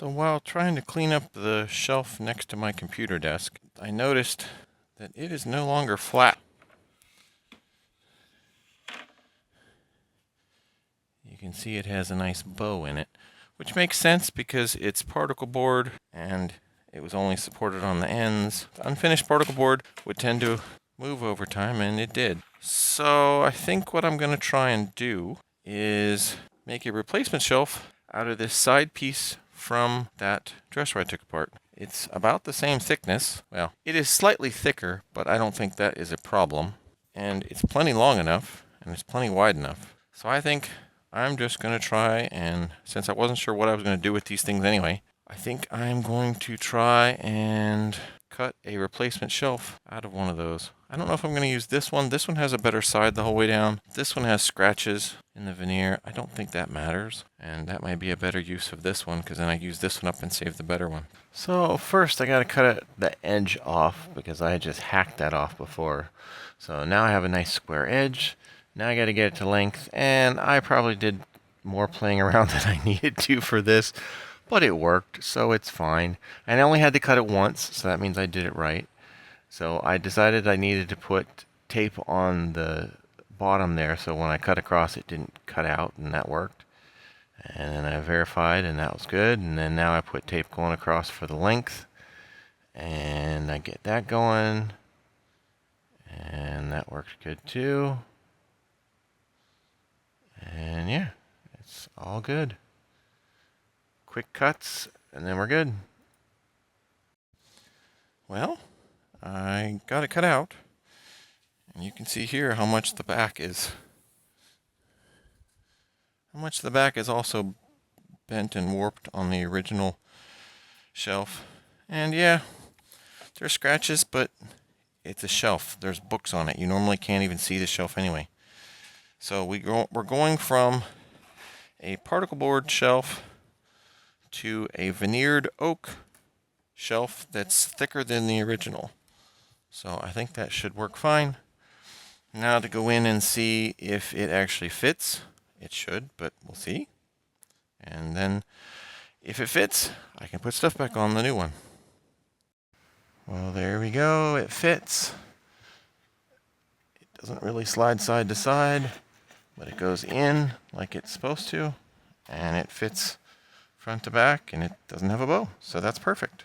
So while trying to clean up the shelf next to my computer desk, I noticed that it is no longer flat. You can see it has a nice bow in it, which makes sense because it's particle board and it was only supported on the ends. The unfinished particle board would tend to move over time, and it did. So I think what I'm going to try and do is make a replacement shelf out of this side piece from that dresser I took apart. It's about the same thickness. Well, it is slightly thicker, but I don't think that is a problem. And it's plenty long enough, and it's plenty wide enough. So I think I'm just going to try, and since I wasn't sure what I was going to do with these things anyway, I think I'm going to try and cut a replacement shelf out of one of those. I don't know if I'm going to use this one. This one has a better side the whole way down. This one has scratches in the veneer. I don't think that matters, and that might be a better use of this one because then I use this one up and save the better one. So first I got to cut the edge off because I had just hacked that off before. So now I have a nice square edge. Now I got to get it to length, and I probably did more playing around than I needed to for this, but it worked, so it's fine. And I only had to cut it once, so that means I did it right. So I decided I needed to put tape on the bottom there, so when I cut across it didn't cut out, and that worked. And then I verified, and that was good. And then now I put tape going across for the length, and I get that going, and that works good too. And yeah, it's all good. Quick cuts, and then we're good. Well, I got it cut out, and you can see here how much the back is. How much the back is also bent and warped on the original shelf. And yeah, there's scratches, but it's a shelf. There's books on it. You normally can't even see the shelf anyway. So we're going from a particle board shelf to a veneered oak shelf that's thicker than the original. So I think that should work fine. Now to go in and see if it actually fits. It should, but we'll see. And then if it fits, I can put stuff back on the new one. Well, there we go. It fits. It doesn't really slide side to side, but it goes in like it's supposed to, and it fits front to back, and it doesn't have a bow, so that's perfect.